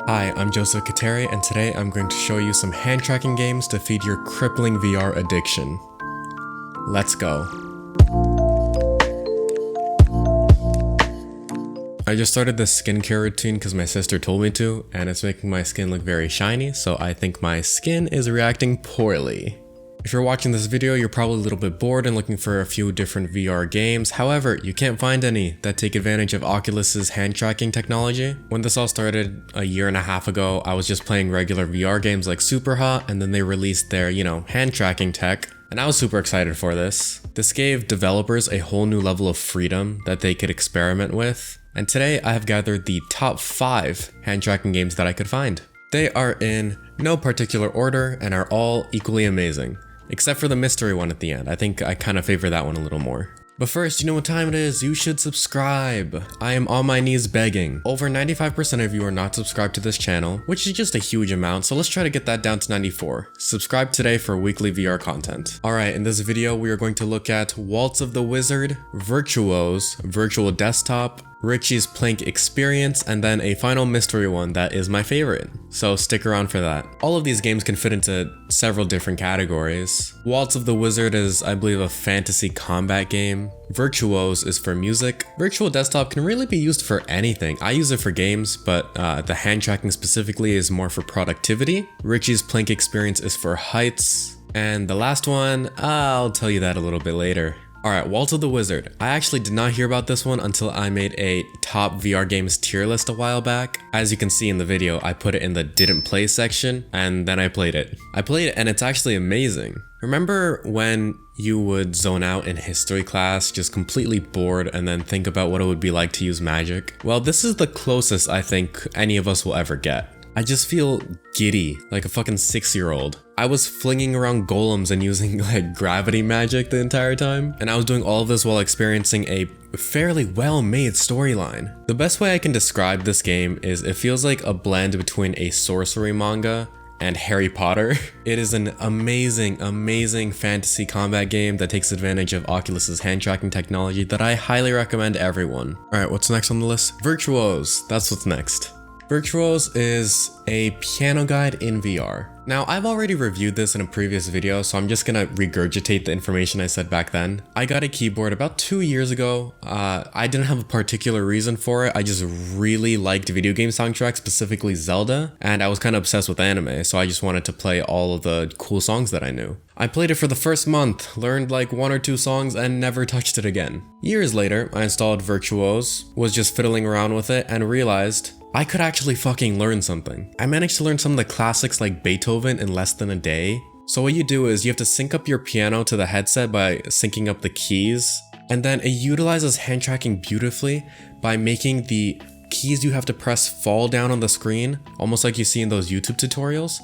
Hi, I'm Joseph Kateri, and today I'm going to show you some hand tracking games to feed your crippling VR addiction. Let's go. I just started this skincare routine because my sister told me to, and it's making my skin look very shiny, so I think my skin is reacting poorly. If you're watching this video, you're probably a little bit bored and looking for a few different VR games. However, you can't find any that take advantage of Oculus's hand tracking technology. When this all started a year and a half ago, I was just playing regular VR games like Superhot, and then they released their, hand tracking tech. And I was super excited for this. This gave developers a whole new level of freedom that they could experiment with. And today I have gathered the top 5 hand tracking games that I could find. They are in no particular order and are all equally amazing. Except for the mystery one at the end. I think I kind of favor that one a little more. But first, you know what time it is? You should subscribe. I am on my knees begging. Over 95% of you are not subscribed to this channel, which is just a huge amount, so let's try to get that down to 94. Subscribe today for weekly VR content. Alright, in this video we are going to look at Waltz of the Wizard, VRtuos, Virtual Desktop, Richie's Plank Experience, and then a final mystery one that is my favorite. So stick around for that. All of these games can fit into several different categories. Waltz of the Wizard is, I believe, a fantasy combat game. VRtuos is for music. Virtual Desktop can really be used for anything. I use it for games, but the hand tracking specifically is more for productivity. Richie's Plank Experience is for heights. And the last one, I'll tell you that a little bit later. Alright, Waltz of the Wizard. I actually did not hear about this one until I made a top VR games tier list a while back. As you can see in the video, I put it in the didn't play section, and then I played it. And it's actually amazing. Remember when you would zone out in history class, just completely bored, and then think about what it would be like to use magic? Well, this is the closest I think any of us will ever get. I just feel giddy, like a fucking 6-year-old. I was flinging around golems and using like gravity magic the entire time, and I was doing all of this while experiencing a fairly well-made storyline. The best way I can describe this game is it feels like a blend between a sorcery manga and Harry Potter. It is an amazing fantasy combat game that takes advantage of Oculus's hand tracking technology that I highly recommend everyone. Alright, what's next on the list? VRtuos, that's what's next. VRtuos is a piano guide in VR. Now, I've already reviewed this in a previous video, so I'm just gonna regurgitate the information I said back then. I got a keyboard about 2 years ago. I didn't have a particular reason for it. I just really liked video game soundtracks, specifically Zelda, and I was kind of obsessed with anime, so I just wanted to play all of the cool songs that I knew. I played it for the first month, learned like 1 or 2 songs, and never touched it again. Years later, I installed VRtuos, was just fiddling around with it, and realized I could actually fucking learn something. I managed to learn some of the classics like Beethoven in less than a day. So what you do is you have to sync up your piano to the headset by syncing up the keys, and then it utilizes hand tracking beautifully by making the keys you have to press fall down on the screen, almost like you see in those YouTube tutorials,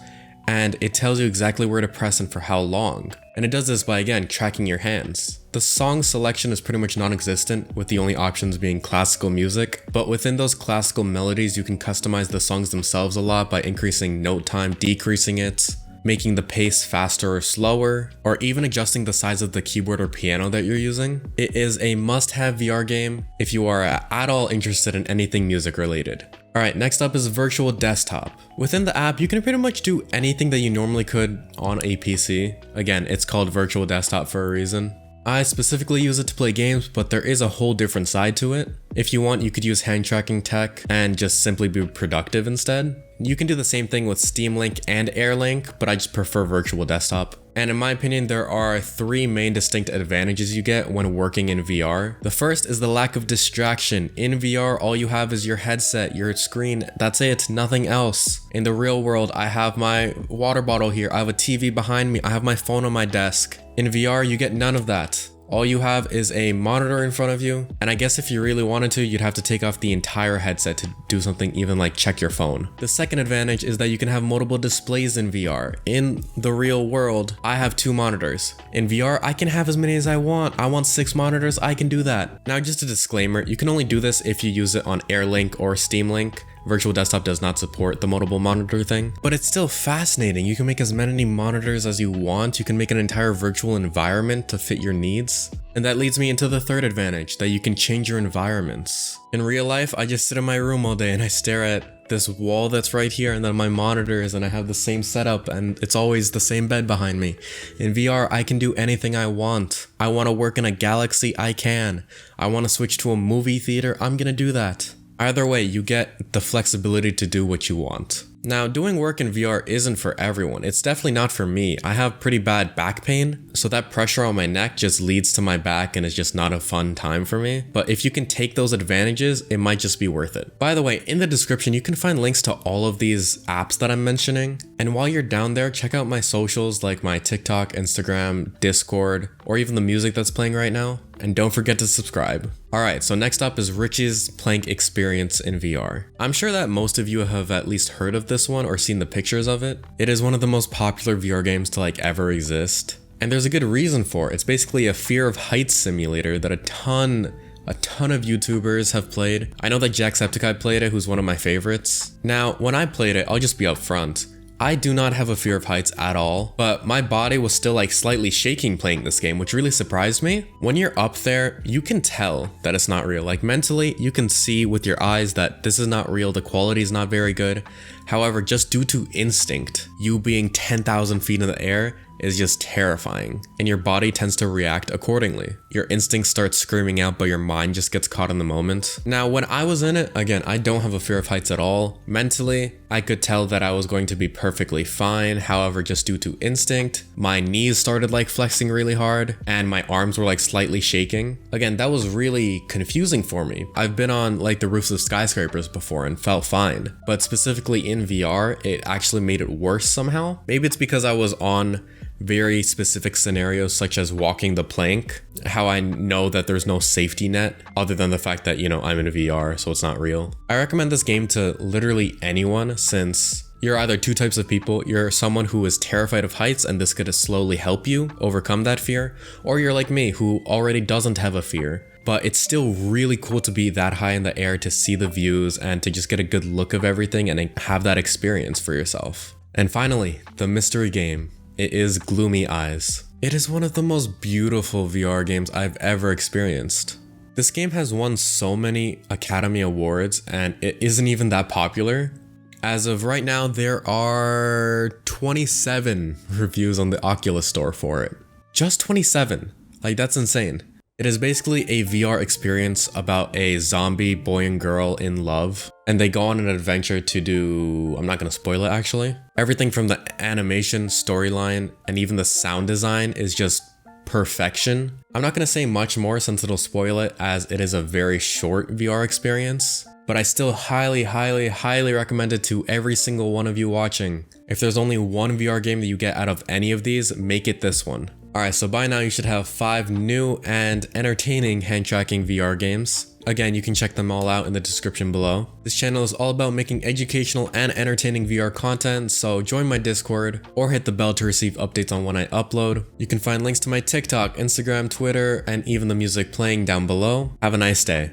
and it tells you exactly where to press and for how long. And it does this by, again, tracking your hands. The song selection is pretty much non-existent, with the only options being classical music, but within those classical melodies you can customize the songs themselves a lot by increasing note time, decreasing it, making the pace faster or slower, or even adjusting the size of the keyboard or piano that you're using. It is a must-have VR game if you are at all interested in anything music related. Alright, next up is Virtual Desktop. Within the app, you can pretty much do anything that you normally could on a PC. Again, it's called Virtual Desktop for a reason. I specifically use it to play games, but there is a whole different side to it. If you want, you could use hand tracking tech and just simply be productive instead. You can do the same thing with Steam Link and Air Link, but I just prefer Virtual Desktop. And in my opinion, there are 3 main distinct advantages you get when working in VR. The first is the lack of distraction. In VR, all you have is your headset, your screen, that's it, nothing else. In the real world, I have my water bottle here, I have a TV behind me, I have my phone on my desk. In VR, you get none of that. All you have is a monitor in front of you, and I guess if you really wanted to, you'd have to take off the entire headset to do something even like check your phone. The second advantage is that you can have multiple displays in VR. In the real world, I have 2 monitors. In VR, I can have as many as I want. I want 6 monitors, I can do that. Now, just a disclaimer, you can only do this if you use it on Air Link or Steam Link. Virtual Desktop does not support the multiple monitor thing, but it's still fascinating. You can make as many monitors as you want. You can make an entire virtual environment to fit your needs. And that leads me into the third advantage, that you can change your environments. In real life, I just sit in my room all day and I stare at this wall that's right here and then my monitors, and I have the same setup and it's always the same bed behind me. In VR, I can do anything I want. I want to work in a galaxy, I can. I want to switch to a movie theater, I'm gonna do that. Either way, you get the flexibility to do what you want. Now, doing work in VR isn't for everyone. It's definitely not for me. I have pretty bad back pain, so that pressure on my neck just leads to my back and it's just not a fun time for me. But if you can take those advantages, it might just be worth it. By the way, in the description, you can find links to all of these apps that I'm mentioning. And while you're down there, check out my socials like my TikTok, Instagram, Discord, or even the music that's playing right now. And don't forget to subscribe. Alright, so next up is Richie's Plank experience in VR. I'm sure that most of you have at least heard of this one or seen the pictures of it. It is one of the most popular VR games to ever exist. And there's a good reason for it. It's basically a fear of heights simulator that a ton of YouTubers have played. I know that Jacksepticeye played it, who's one of my favorites. Now, when I played it, I'll just be upfront. I do not have a fear of heights at all, but my body was still slightly shaking playing this game, which really surprised me. When you're up there, you can tell that it's not real. Mentally, you can see with your eyes that this is not real, the quality is not very good. However, just due to instinct, you being 10,000 feet in the air is just terrifying, and your body tends to react accordingly. Your instincts start screaming out, but your mind just gets caught in the moment. Now, when I was in it, again, I don't have a fear of heights at all. Mentally, I could tell that I was going to be perfectly fine. However, just due to instinct, my knees started flexing really hard, and my arms were slightly shaking. Again, that was really confusing for me. I've been on the roofs of skyscrapers before and felt fine, but specifically in VR, it actually made it worse somehow. Maybe it's because I was on very specific scenarios such as walking the plank, how I know that there's no safety net other than the fact that, I'm in a VR, so it's not real. I recommend this game to literally anyone, since you're either two types of people. You're someone who is terrified of heights and this could slowly help you overcome that fear, or you're like me who already doesn't have a fear. But it's still really cool to be that high in the air, to see the views and to just get a good look of everything and have that experience for yourself. And finally, the mystery game. It is Gloomy Eyes. It is one of the most beautiful VR games I've ever experienced. This game has won so many Academy Awards and it isn't even that popular. As of right now, there are 27 reviews on the Oculus store for it. Just 27. That's insane. It is basically a VR experience about a zombie boy and girl in love, and they go on an adventure to do, I'm not gonna spoil it actually. Everything from the animation, storyline, and even the sound design is just perfection. I'm not gonna say much more since it'll spoil it, as it is a very short VR experience, but I still highly recommend it to every single one of you watching. If there's only one VR game that you get out of any of these, make it this one. Alright, so by now you should have 5 new and entertaining hand tracking VR games. Again, you can check them all out in the description below. This channel is all about making educational and entertaining VR content, so join my Discord or hit the bell to receive updates on when I upload. You can find links to my TikTok, Instagram, Twitter, and even the music playing down below. Have a nice day.